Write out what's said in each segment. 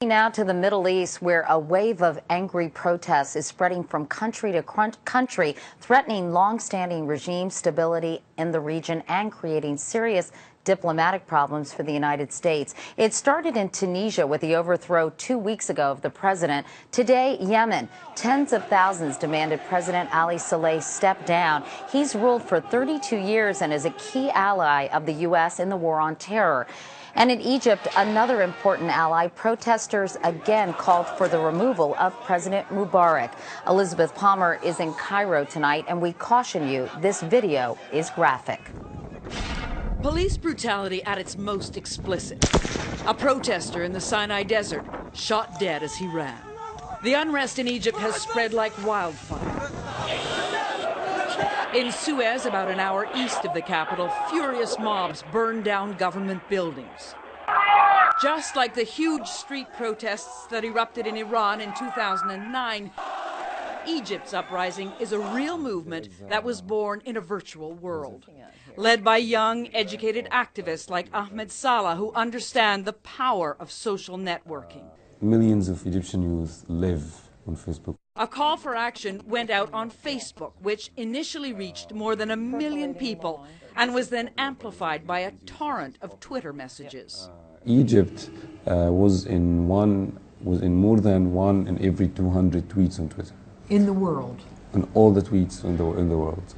Now to the Middle East, where a wave of angry protests is spreading from country to country, threatening long-standing regime stability in the region and creating serious diplomatic problems for the United States. It started in Tunisia with the overthrow 2 weeks ago of the president. Today, Yemen. Tens of thousands demanded President Ali Saleh step down. He's ruled for 32 years and is a key ally of the U.S. in the war on terror. And in Egypt, another important ally, protesters again called for the removal of President Mubarak. Elizabeth Palmer is in Cairo tonight, and we caution you, this video is graphic. Police brutality at its most explicit. A protester in the Sinai desert shot dead as he ran. The unrest in Egypt has spread like wildfire. In Suez, about an hour east of the capital, furious mobs burned down government buildings. Just like the huge street protests that erupted in Iran in 2009, Egypt's uprising is a real movement that was born in a virtual world. Led by young, educated activists like Ahmed Salah, who understand the power of social networking. Millions of Egyptian youth live on Facebook. A call for action went out on Facebook, which initially reached more than 1 million people and was then amplified by a torrent of Twitter messages. Egypt was in more than 1 in every 200 tweets on Twitter. In the world? On all the tweets in the world.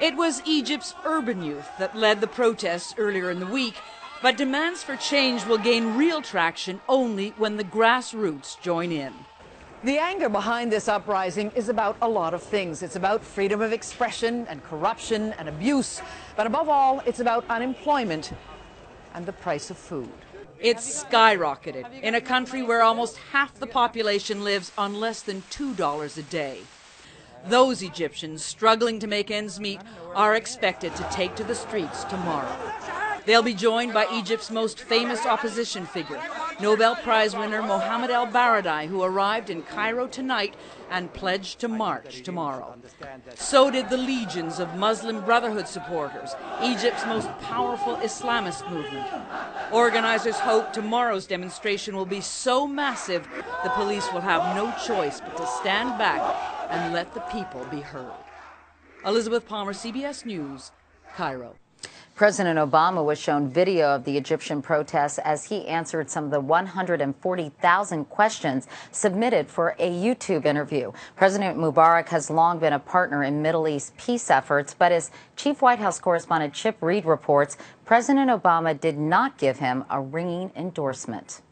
It was Egypt's urban youth that led the protests earlier in the week, but demands for change will gain real traction only when the grassroots join in. The anger behind this uprising is about a lot of things. It's about freedom of expression and corruption and abuse, but above all, it's about unemployment and the price of food. It's skyrocketed in a country where almost half the population lives on less than $2 a day. Those Egyptians struggling to make ends meet are expected to take to the streets tomorrow. They'll be joined by Egypt's most famous opposition figure, Nobel Prize winner Mohammed el-Baradei, who arrived in Cairo tonight and pledged to march tomorrow. So did the legions of Muslim Brotherhood supporters, Egypt's most powerful Islamist movement. Organizers hope tomorrow's demonstration will be so massive the police will have no choice but to stand back and let the people be heard. Elizabeth Palmer, CBS News, Cairo. President Obama was shown video of the Egyptian protests as he answered some of the 140,000 questions submitted for a YouTube interview. President Mubarak has long been a partner in Middle East peace efforts, but as Chief White House correspondent Chip Reed reports, President Obama did not give him a ringing endorsement.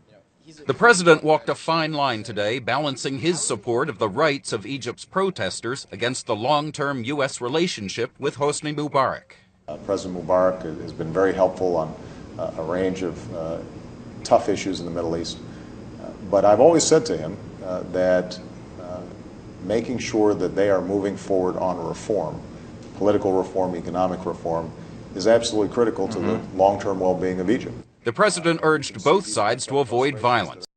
The president walked a fine line today, balancing his support of the rights of Egypt's protesters against the long-term U.S. relationship with Hosni Mubarak. President Mubarak has been very helpful on a range of tough issues in the Middle East. But I've always said to him that making sure that they are moving forward on reform, political reform, economic reform, is absolutely critical to the long-term well-being of Egypt. The president urged both sides to avoid violence.